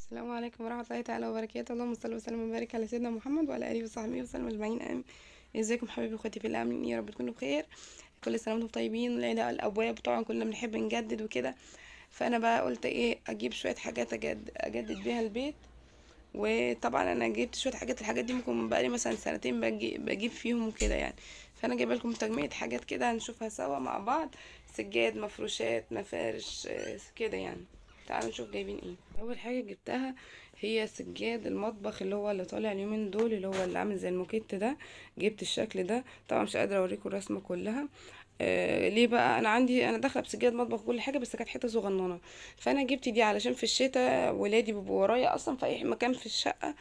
السلام عليكم ورحمة الله تعالى وبركاته. اللهم صل وسلم وبارك على سيدنا محمد وعلى آله وصحبه وسلم أجمعين آمين. ازيكم حبايبي واخواتي في الله، عاملين ايه؟ يا رب تكونوا بخير. كل سنة وانتم طيبين. العيد على الأبواب، طبعا كلنا بنحب نجدد وكده. فأنا بقى قلت ايه، أجيب شوية حاجات أجدد بيها البيت. وطبعا أنا جبت شوية حاجات، الحاجات دي ممكن بقالي مثلا سنتين بجيب فيهم وكده يعني. فأنا جايبه لكم تجميع حاجات كده هنشوفها سوا مع بعض. سجاد، مفروشات، مفارش، كده يعني. تعالوا نشوف جايبين ايه. اول حاجه جبتها هي سجاد المطبخ، اللي هو اللي طالع اليومين دول، اللي هو اللي عامل زي الموكيت ده. جبت الشكل ده، طبعا مش قادره اوريكم الرسمه كلها. ليه بقى؟ انا داخله بسجاد مطبخ كل حاجه، بس كانت حته صغننه. فانا جبت دي علشان في الشتاء ولادي بيبقوا ورايا اصلا في اي مكان في الشقه.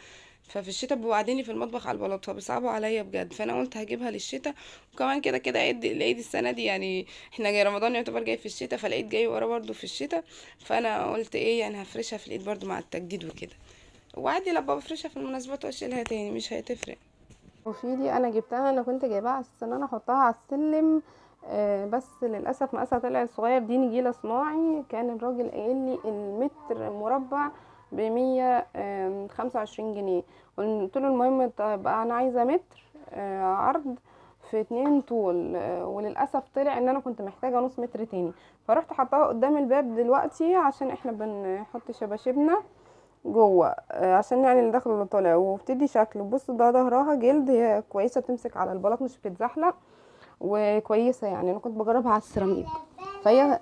ففي الشتاء بيبقوا قاعدين لي في المطبخ على البلاط، فبيصعبوا عليا بجد. فانا قلت هجيبها للشتاء. وكمان كده كده العيد السنه دي يعني. احنا جاي رمضان يعتبر جاي في الشتاء، فالعيد جاي ورا برضه في الشتاء. فانا قلت ايه يعني، هفرشها في العيد برضه مع التجديد وكده. وعادي لما بفرشها في المناسبات واشيلها تاني مش هتفرق. وفي دي انا جبتها، انا كنت جايباها على اساس ان انا احطها على السلم. بس للاسف مقاسها طلع صغير، دي نجيله صناعي. كان الراجل قايل لي المتر مربع ب125 جنيه. قلت له المهم طيب انا عايزه متر عرض في 2 طول. وللاسف طلع ان انا كنت محتاجه نص متر تاني. فرحت حطاها قدام الباب دلوقتي عشان احنا بنحط شباشبنا جوه، عشان يعني اللي داخل واللي طالع، وبتدي شكل. بص ده ظهرها جلد، هي كويسه بتمسك على البلاط مش بتتزحلق، وكويسه يعني. انا كنت بجربها على السيراميك فهي.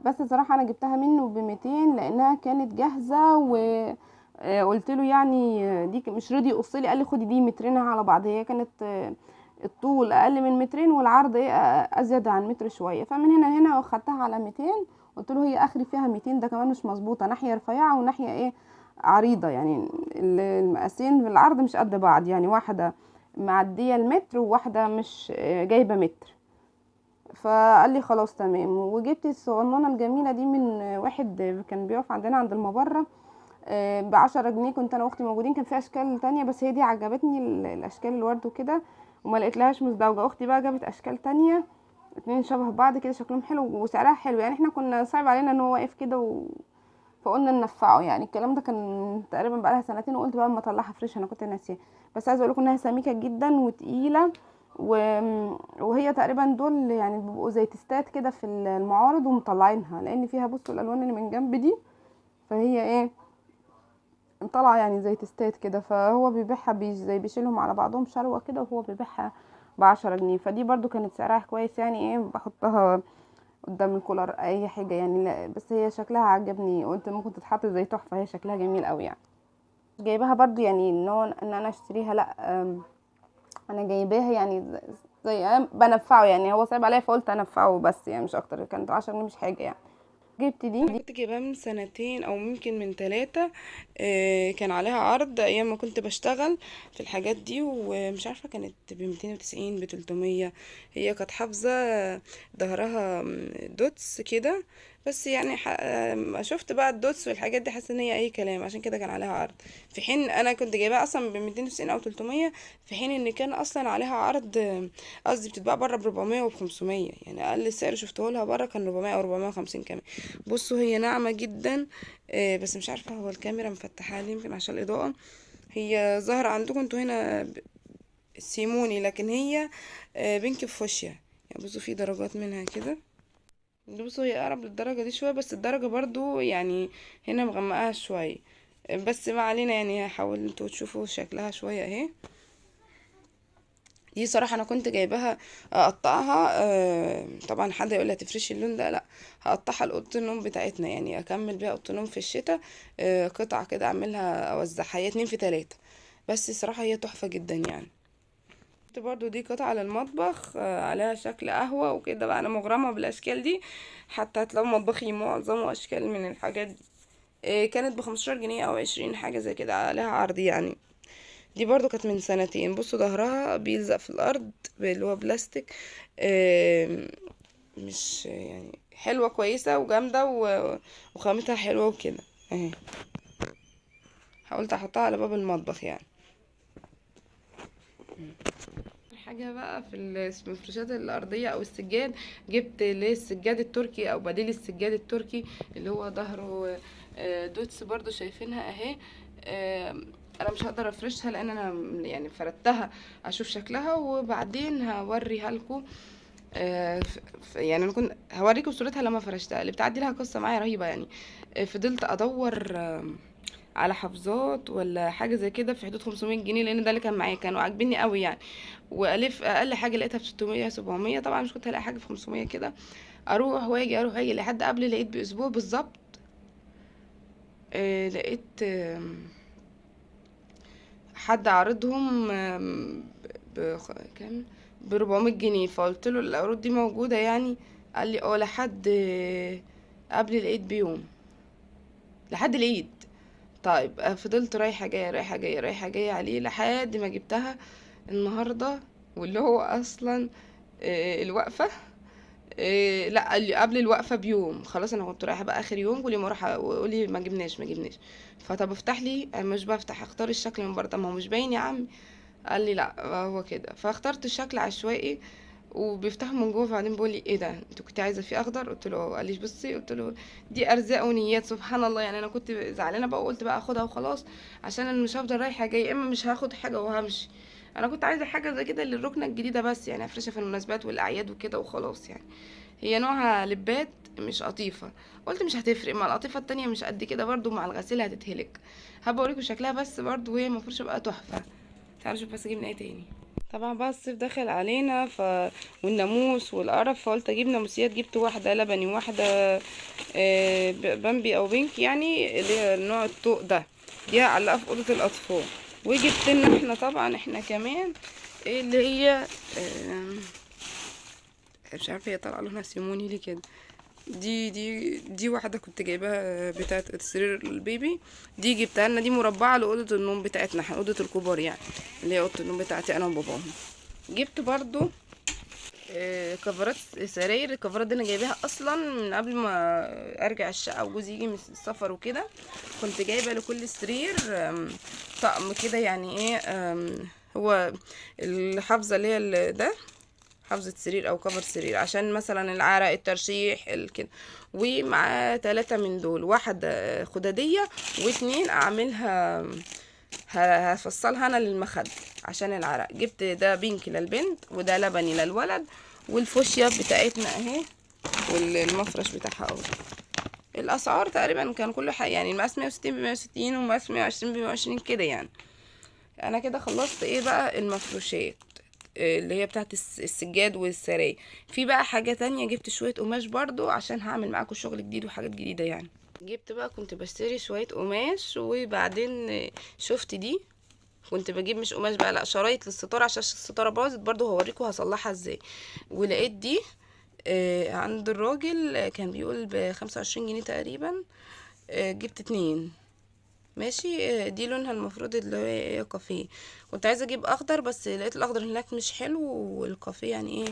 بس صراحه انا جبتها منه ب200 لانها كانت جاهزه. و قلت له يعني دي مش رضي يقص لي، قال لي خدي دي مترينها على بعض. هي كانت الطول اقل من مترين والعرض ايه ازيد عن متر شويه. فمن هنا خدتها على 200. قلت له هي اخري فيها 200، ده كمان مش مظبوطه، ناحيه رفيعه وناحيه ايه عريضه يعني. المقاسين في العرض مش قد بعض يعني، واحده معديه المتر وواحده مش جايبه متر. فقال لي خلاص تمام. وجبت الصغننه الجميله دي من واحد كان بيقف عندنا عند المبره ب10 جنيه. كنت انا واختي موجودين، كان في اشكال تانية بس هي دي عجبتني، الاشكال الورد وكده. وما لقيت لهاش مزدوجه. اختي بقى جابت اشكال تانية، اتنين شبه بعض كده، شكلهم حلو وسعرها حلو يعني. احنا كنا صعب علينا ان هو واقف كده فقلنا ننفعه يعني. الكلام ده كان تقريبا بقى لها سنتين، وقلت بقى اما اطلعها فريش انا كنت ناسيه. بس عايزه اقول لكم انها سميكه جدا وتقيله. و... وهي تقريبا دول يعني بيبقوا زي تستات كده في المعارض ومطلعينها، لان فيها بصوا الالوان اللي من جنب دي. فهي ايه طالعه يعني زي تستات كده. فهو بيبيعها زي بيشيلهم على بعضهم شروه كده، وهو بيبيعها ب10 جنيه. فدي برضو كانت سعرها كويس يعني. ايه بحطها قدام الكولر اي حاجه يعني. لا بس هي شكلها عجبني، قلت ممكن تتحط زي تحفه، هي شكلها جميل قوي يعني. جايباها برضو يعني ان هو ان انا اشتريها، لا انا جايباها يعني زي أنا بنفعه يعني. هو صعب عليا فقلت انفعه بس يعني، مش اكتر. كانت 10 جنيه مش حاجه يعني. جبت دي. انا كنت جايباها من سنتين او ممكن من 3. كان عليها عرض ايام ما كنت بشتغل في الحاجات دي، ومش عارفه كانت ب290 ب300. هي كانت حافظه ظهرها دوتس كده. بس يعني شفت بقى الدوتس والحاجات دي، حاسه ان هي اي كلام، عشان كده كان عليها عرض. في حين انا كنت جايباها اصلا ب290 او 300. في حين ان كان اصلا عليها عرض، قصدي بتتباع بره ب400 وب500. يعني اقل سعر شفته لها بره كان 400 او 450 كمان. بصوا هي ناعمة جدا. بس مش عارفة هو الكاميرا مفتحها لي يمكن عشان الإضاءة. هي ظاهرة عندكم انتوا هنا سيموني، لكن هي بينك بفوشيا. يعني بصوا في درجات منها كده. بصوا هي أقرب للدرجة دي شوية، بس الدرجة برضو يعني هنا مغمقاها شوية. بس ما علينا يعني، هحاول انتوا تشوفوا شكلها شوية اهي. دي صراحة انا كنت جايباها اقطعها. طبعا حد يقول لي هتفرشي اللون ده، لا. هقطعها لاوضه النوم بتاعتنا، يعني اكمل بيها اوضه النوم في الشتاء. قطعة كده اعملها اوزعها، هي 2 في 3. بس صراحة هي تحفة جدا يعني. برضو دي قطعة للمطبخ، عليها شكل قهوة وكده. بقى انا مغرمة بالاشكال دي. حتى هتلاقوا مطبخي معظمه اشكال من الحاجات دي. كانت ب15 جنيه او 20 حاجة زي كده، عليها عرض يعني. دي برضو كانت من سنتين. بصوا ظهرها بيلزق في الارض، اللي هو بلاستيك. آم، مش يعني حلوة كويسة وجامدة وخامتها حلوة وكده اهي. حاولت احطها على باب المطبخ يعني. حاجه بقى في المفروشات الارضيه او السجاد. جبت اللي هي السجاد التركي او بديل السجاد التركي اللي هو ظهره دوتس برضو شايفينها اهي. انا مش هقدر افرشها لان انا يعني فردتها اشوف شكلها وبعدين هوريها لكم. يعني انا كنت هوريكم صورتها لما فرشتها، اللي بتعدي لها قصه معايا رهيبه يعني. فضلت ادور على حفظات ولا حاجه زي كده في حدود 500 جنيه، لان ده اللي كان معايا كانوا عاجبيني قوي يعني. والف اقل حاجه لقيتها في 600 700، طبعا مش كنت هلاقي حاجه في 500 كده. اروح واجي اروح واجي لحد قبل العيد باسبوع بالظبط. لقيت حد عارضهم كام، ب400 جنيه. فقلت له العروض دي موجوده يعني؟ قال لي اه لحد قبل العيد بيوم، لحد العيد. طيب فضلت رايحه جايه رايحه جايه رايحه جايه عليه لحد ما جبتها النهارده. واللي هو اصلا الوقفه لا اللي قبل الوقفه بيوم. خلاص انا كنت رايحه بقى اخر يوم، كل يوم اروح اقول لي ما جبناش ما جبناش. فطب افتح لي، مش بفتح، اختار الشكل من بره. طب ما هو مش باين يا عم. قال لي لا هو كده. فاخترت الشكل عشوائي وبيفتحوا من جوه. بعدين بيقول لي ايه ده انت كنت عايزه فيه اخضر؟ قلت له اه. قال لي بصي، قلت له دي ارزاق ونيات سبحان الله. يعني انا كنت زعلانه بقى وقلت بقى اخدها وخلاص، عشان انا مش هفضل رايحه جايه، اما مش هاخد حاجه وهمشي. انا كنت عايزه حاجه زي كده للركنه الجديده بس، يعني افرشها في المناسبات والاعياد وكده وخلاص يعني. هي نوعها لبات مش قطيفه. قلت مش هتفرق مع القطيفه التانية، مش قد كده برضو، مع الغسيل هتتهلك. هبقى اوريكم شكلها بس برضو وهي مفروشه بقى تحفه. تعالوا نشوف بس جبنا ايه تاني. طبعا بقى الصيف داخل علينا والناموس والقرف، فقلت اجيب ناموسيات. جبت واحده لبني وواحده بامبي او بينك، يعني اللي هي نوع الطوق ده. دي هعلقها في اوضه الاطفال. وجبت لنا احنا طبعا احنا كمان اللي هي مش عارفه هي طالعه لونها سيموني ليه كده. دي واحده كنت جايباها بتاعه سرير البيبي. دي جبتها لنا، دي مربعه لاوضه النوم بتاعتنا احنا، اوضه الكبار يعني، اللي هي اوضه النوم بتاعتي انا وباباهم. جبت برضو كفرات سراير. الكفرات دي انا جايباها اصلا من قبل ما ارجع الشقه وجوزي يجي من السفر وكده. كنت جايبه لكل سرير طقم كده يعني ايه. هو الحافظه اللي هي ده حافظة سرير او كفر سرير، عشان مثلا العرق الترشيح كده. ومع 3 من دول، واحدة خدادية واتنين اعملها هفصلها انا للمخد عشان العرق. جبت ده بينك للبنت وده لبني للولد، والفوشيا بتاعتنا اهي، والمفرش بتاعها اهو. الاسعار تقريبا كان كل حاجه يعني المقاس 160 ب160 ومقاس 120 ب120 كده يعني. انا كده خلصت ايه بقى المفروشات اللي هي بتاعت السجاد والسراي. في بقى حاجة تانية، جبت شوية قماش برضو عشان هعمل معاكم شغل جديد وحاجات جديدة يعني. جبت بقى كنت بشتري شوية قماش، وبعدين شفت دي كنت بجيب مش قماش بقى، لا شرايط للستارة عشان الستارة باظت برضو، هوريكم هصلحها ازاي. ولقيت دي عند الراجل كان بيقول ب25 جنيه تقريبا. جبت 2 ماشي. دي لونها المفروض اللي هي كافيه. كنت عايزه اجيب اخضر بس لقيت الاخضر هناك مش حلو، والكافيه يعني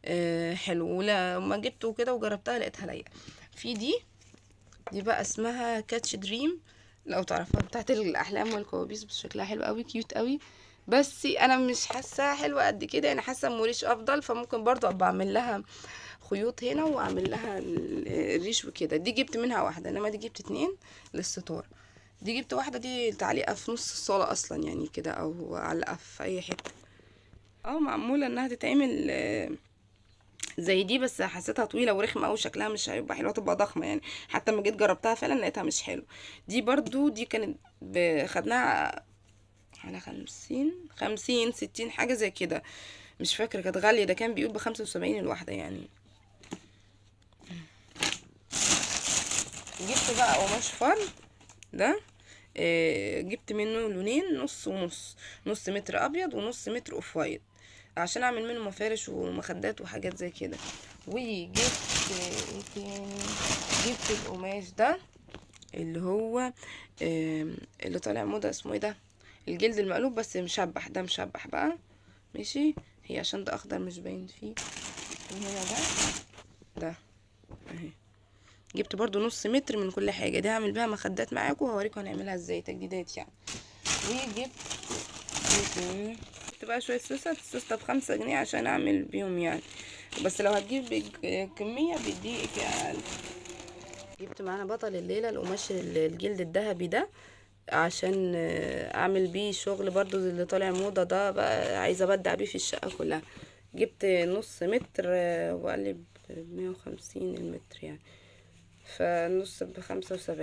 ايه حلو. ولما جبته كده وجربتها لقيتها لايقه. في دي بقى اسمها كاتش دريم، لو تعرفها، بتاعت الاحلام والكوابيس. بس شكلها حلو قوي، كيوت قوي. بس انا مش حاساها حلوه قد كده يعني، حاسه موريش افضل. فممكن برضو ابقى اعمل لها خيوط هنا واعمل لها الريش وكده. دي جبت منها واحده، انما دي جبت 2 للستار. دي جبت واحده دي تعليقه في نص الصاله اصلا يعني كده، او علقه في اي حته. معموله انها تتعمل زي دي، بس حسيتها طويله ورخمه قوي، شكلها مش هيبقى حلوه، تبقى ضخمه يعني. حتى لما جيت جربتها فعلا لقيتها مش حلو. دي برضو دي كانت خدناها على 50 60 حاجه زي كده، مش فاكره، كانت غاليه. ده كان بيقول ب75 الواحده يعني. جبت بقى قماش فرن ده. جبت منه لونين، نص ونص، نص متر ابيض ونص متر اوف وايت، عشان اعمل منه مفارش ومخدات وحاجات زي كده. وجبت ايه تاني، جبت القماش ده اللي هو اللي طالع موضه، اسمه ايه ده، الجلد المقلوب بس مشبح. ده مشبح بقى ماشي. هي عشان ده اخضر مش باين فيه. وهنا ده اهي. جبت برضو نص متر من كل حاجه. دي هعمل بيها مخدات معاكم وهوريكم هنعملها ازاي، تجديدات يعني. وجبت جبت بقى شويه السوسته ب5 جنيه عشان اعمل بيهم يعني، بس لو هتجيب كميه بيديك اقل. جبت معانا بطل الليله القماش الجلد الذهبي ده عشان اعمل بيه شغل برضو اللي طالع موضه ده بقى، عايزه ابدع بيه في الشقه كلها. جبت نص متر وقلب 150 المتر يعني، فنص ب75.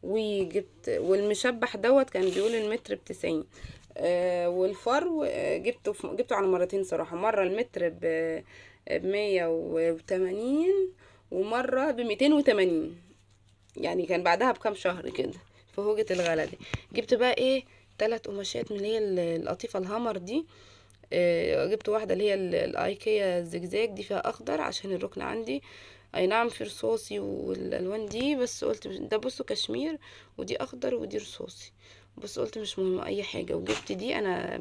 وجبت والمشبح دوت كان بيقول المتر ب90. والفرو جبته على مرتين صراحة، مرة المتر ب180 ومرة ب280، يعني كان بعدها بكام شهر كده في هوجة الغلا دي. جبت بقى ايه 3 قماشات من اللي هي القطيفة الهامر دي. جبت واحدة اللي هي الايكيا الزجزاج دي فيها اخضر عشان الركن عندي، اي نعم في رصاصي والالوان دي، بس قلت ده بصوا كشمير ودي اخضر ودي رصاصي، بس قلت مش مهم اي حاجه. وجبت دي انا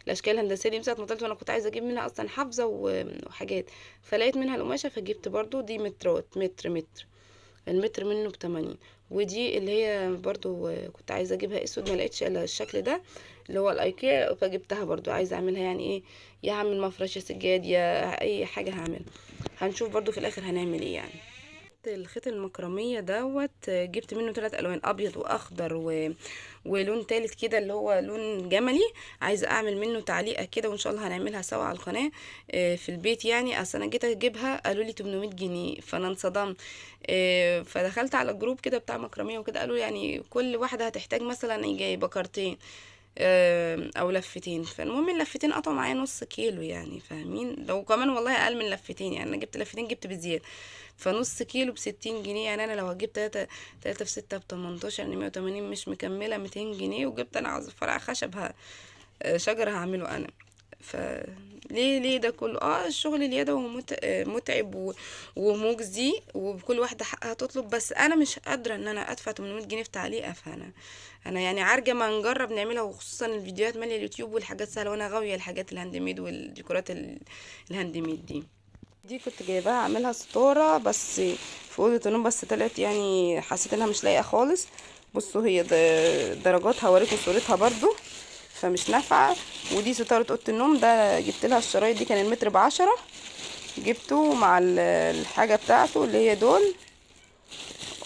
الاشكال الهندسيه دي من ساعه ما طلعت وانا كنت عايزه اجيب منها اصلا حافظه وحاجات، فلقيت منها القماشه فجبت برضو دي مترات، متر المتر منه ب80. ودي اللي هي برضو كنت عايزه اجيبها اسود ما لقيتش الا الشكل ده اللي هو الايكيا، فجبتها برضو عايزه اعملها يعني ايه، يا هعمل مفرش يا سجاد يا اي حاجه هعمل، هنشوف برضو في الاخر هنعمل ايه يعني. الخيط المكرمية دوت جبت منه 3 الوان، ابيض واخضر ولون تالت كده اللي هو لون جملي، عايزه اعمل منه تعليقه كده وان شاء الله هنعملها سوا على القناه في البيت يعني. اصل انا جيت اجيبها قالوا لي 800 جنيه، فانا انصدمت. فدخلت على الجروب كده بتاع مكرميه وكده، قالوا يعني كل واحده هتحتاج مثلا يجي بكرتين او لفتين، فالمهم اللفتين قطعوا معايا نص كيلو يعني، فاهمين؟ لو كمان والله اقل من لفتين يعني، انا جبت لفتين جبت بزياده، فنص كيلو ب60 جنيه يعني. انا لو هجيب تلاتة في 6 ب18 يعني 180، مش مكمله 200 جنيه. وجبت انا عاوز فرع خشب شجر هعمله انا. فليه ده كله؟ الشغل اليدوي متعب ومجزي، وكل واحده حقها تطلب، بس انا مش قادره ان انا ادفع 800 جنيه في تعليقه. فانا يعني عارجه ما نجرب نعملها، وخصوصا الفيديوهات ماليه اليوتيوب والحاجات سهله، وانا غاويه الحاجات الهاند ميد والديكورات الهاند ميد دي كنت جايباها اعملها ستاره بس في اوضه النوم، بس طلعت يعني حسيت انها مش لايقه خالص. بصوا هي درجات هوريكم صورتها برضو، فمش نافعه. ودي ستاره اوضه النوم، ده جبت لها الشرايط دي كان المتر ب10، جبته مع الحاجه بتاعته اللي هي دول.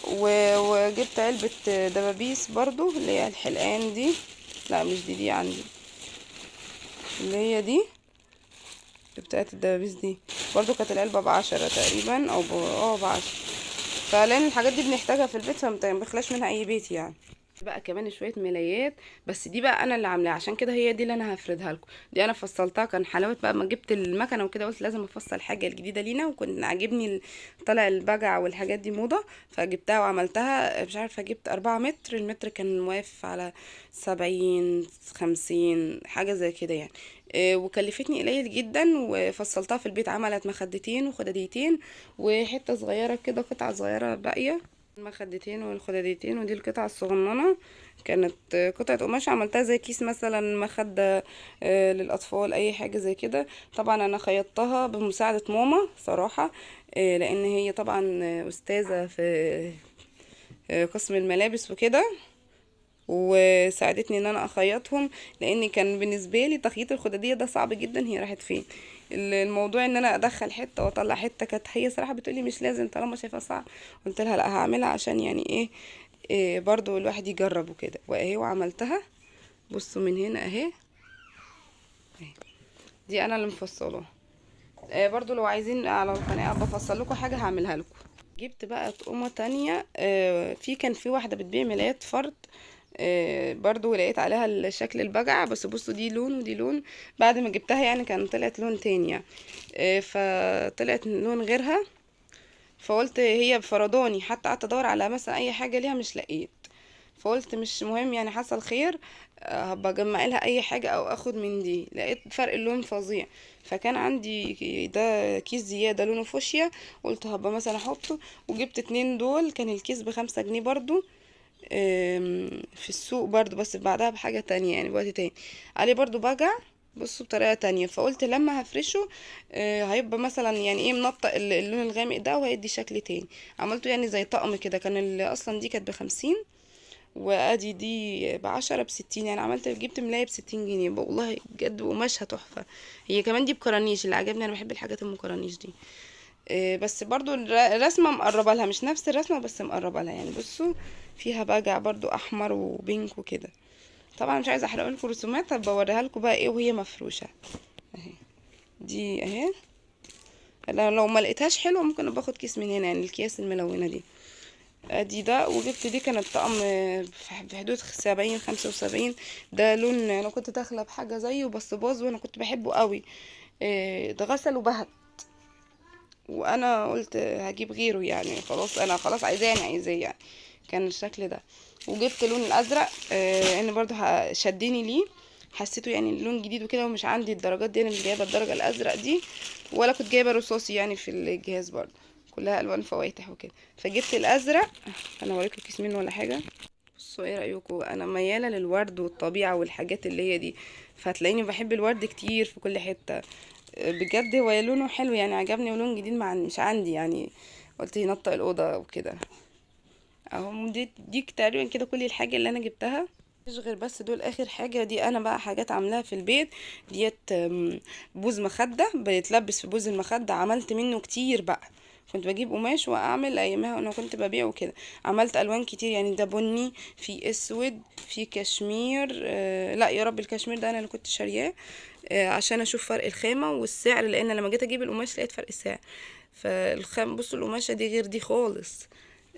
وجبت علبه دبابيس برضو اللي هي الحلقان دي، لا مش دي عندي، اللي هي دي بتاعت الدبابيس دي برضو كانت العلبة ب10 تقريبا او ب10. فلان الحاجات دي بنحتاجها في البيت فما بخلاش منها اي بيت يعني. بقى كمان شويه ملايات، بس دي بقى انا اللي عاملاها عشان كده، هي دي اللي انا هفردها لكم. دي انا فصلتها، كان حلاوه بقى ما جبت المكنه وكده قلت لازم افصل حاجه الجديده لينا، وكنت عاجبني طالع البجع والحاجات دي موضه، فجبتها وعملتها. مش عارفه جبت 4 متر، المتر كان واقف على 70 50 حاجه زي كده يعني. وكلفتني قليل جدا، وفصلتها في البيت، عملت مخدتين وخداديتين وحته صغيره كده، قطعه صغيره باقيه، المخدتين والخداديتين. ودي القطعة الصغننة كانت قطعة قماش، عملتها زي كيس مثلا مخدة للأطفال أي حاجة زي كده. طبعا أنا خيطتها بمساعدة ماما صراحة، لأن هي طبعا أستاذة في قسم الملابس وكده، وساعدتني ان انا اخيطهم، لان كان بالنسبه لي تخييط الخداديه ده صعب جدا. هي راحت فين الموضوع ان انا ادخل حته واطلع حته، كانت هي صراحه بتقولي مش لازم طالما شايفاه صعب. قلت لها لا هعملها عشان يعني إيه برضو الواحد يجرب وكده، واهي وعملتها. بصوا من هنا اهي، دي انا اللي مفصلاها. برضو لو عايزين على القناه بفصل لكم حاجه هعملها لكم. جبت بقى طقمه تانية، كان في واحده بتبيع ملايات فرد، برضو لقيت عليها الشكل البجع، بس بصوا دي لون ودي لون. بعد ما جبتها يعني كان طلعت لون تاني يعني، فطلعت لون غيرها. فقلت هي بفرداني، حتى قعدت ادور على مثلا اي حاجه ليها مش لقيت، فقلت مش مهم يعني حصل خير، هبقى اجمع لها اي حاجه او اخد من دي. لقيت فرق اللون فظيع، فكان عندي ده كيس زياده لونه فوشيا، قلت هبقى مثلا احطه. وجبت 2 دول، كان الكيس ب5 جنيه برضو في السوق برضو، بس بعدها بحاجة تانية يعني بوقت تاني عليه برضو بجع، بصوا بطريقة تانية. فقلت لما هفرشه هيبقى مثلا يعني ايه منطق اللون الغامق ده، وهيدي شكل تاني. عملته يعني زي طقم كده، كان اللي اصلا دي كانت ب50، وادي دي ب10 ب60 يعني، جبت ملاية ب60 جنيه والله بجد، وقماشها تحفة. هي كمان دي بكرانيش اللي عجبني، انا بحب الحاجات المكرانيش دي. بس برضو الرسمة مقربة لها، مش نفس الرسمة بس مقربة لها يعني. بصوا فيها بجع برضو احمر وبينك وكده. طبعا مش عايزه احرق لكم رسومات، طب بوريها لكم بقى ايه وهي مفروشه اهي. دي اهي، لو ما لقيتهاش حلوه ممكن ابقى اخد كيس من هنا يعني، الكياس الملونه دي. ادي ده، وجبت دي كانت طقم في حدود 70 75. ده لون انا كنت داخله بحاجه زيه بس باظ، وانا كنت بحبه قوي. ده غسل وبهت، وانا قلت هجيب غيره يعني، خلاص انا خلاص عايزاه يعني، عايزاه يعني. كان الشكل ده. وجبت اللون الازرق، ان برضو شدني ليه، حسيته يعني اللون جديد وكده، ومش عندي الدرجات دي، انا مش جايبه الدرجه الازرق دي، ولا كنت جايبه رصاصي يعني في الجهاز برضو، كلها الوان فواتح وكده. فجبت الازرق. انا اوريكم كيس منه ولا حاجه. بصوا ايه رايكم، انا مياله للورد والطبيعه والحاجات اللي هي دي، فهتلاقيني بحب الورد كتير في كل حته. بجد هو لونه حلو يعني، عجبني، ولون جديد مش عندي يعني، قلت ينطق الاوضه وكده. اهو دي تقريبا كده كل الحاجه اللي انا جبتها، مش غير بس دول اخر حاجه. دي انا بقى حاجات عاملاها في البيت ديت. بوز مخده بيتلبس في بوز المخده، عملت منه كتير بقى. كنت بجيب قماش واعمل ايامها، انا كنت ببيعه كده. عملت الوان كتير يعني، ده بني، في اسود، في كشمير. لا يا رب، الكشمير ده انا اللي كنت شارياه عشان اشوف فرق الخامه والسعر، لان لما جيت اجيب القماش لقيت فرق السعر. فالخام، بصوا القماشه دي غير دي خالص.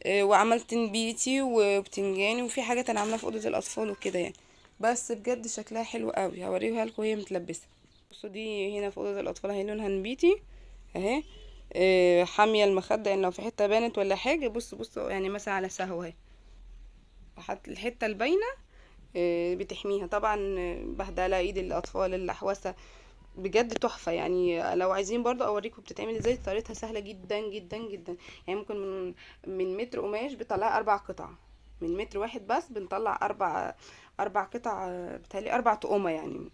وعملت نبيتي وبتنجاني، وفي حاجات انا عاملاها في اوضه الاطفال وكده يعني. بس بجد شكلها حلو قوي، هوريها لكم وهي متلبسه. بصوا دي هنا في اوضه الاطفال اهي، لونها نبيتي اهي. حاميه المخده ان لو في حته بانت ولا حاجه. بصوا يعني مثلا على سهوه اهي، الحته الباينه بتحميها طبعا. بهدله ايد الاطفال، اللحوسه. بجد تحفة يعني. لو عايزين برضو اوريكم بتتعمل ازاي، طريقتها سهلة جدا جدا جدا يعني. ممكن من متر قماش بطلع 4 قطع، من متر واحد بس بنطلع 4 قطع. بتهيألي 4 طقمة يعني،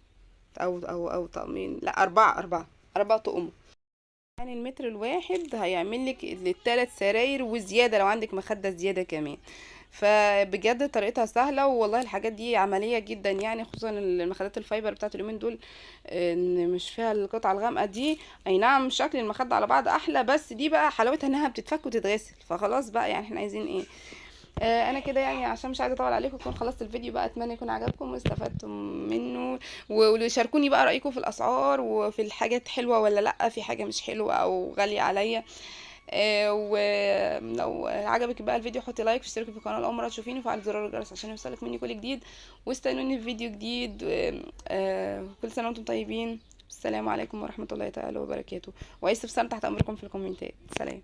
او طقمين، لا 4 طقمة يعني. المتر الواحد هيعمل لك ل3 سراير وزيادة، لو عندك مخدة زيادة كمان. فبجد طريقتها سهلة، والله الحاجات دي عملية جدا يعني، خصوصا المخدات الفايبر بتاعت اليومين دول، ان مش فيها القطعة الغامقة دي. اي نعم شكل المخدة على بعض احلى، بس دي بقى حلاوتها انها بتتفك وتتغسل، فخلاص بقى يعني احنا عايزين ايه. انا كده يعني، عشان مش عايزه اطول عليكم، اكون خلصت الفيديو بقى. اتمنى يكون عجبكم واستفدتم منه، وشاركوني بقى رايكم في الاسعار، وفي الحاجات حلوه ولا لا، في حاجه مش حلوه او غاليه عليا. ولو عجبك بقى الفيديو حطي لايك، واشتركي في القناه اول مره تشوفيني، وفعل زرار الجرس عشان يوصلك مني كل جديد. واستنوني في فيديو جديد. كل سنه وانتم طيبين. السلام عليكم ورحمه الله تعالى وبركاته. واي استفسار تحت امركم في الكومنتات. سلام.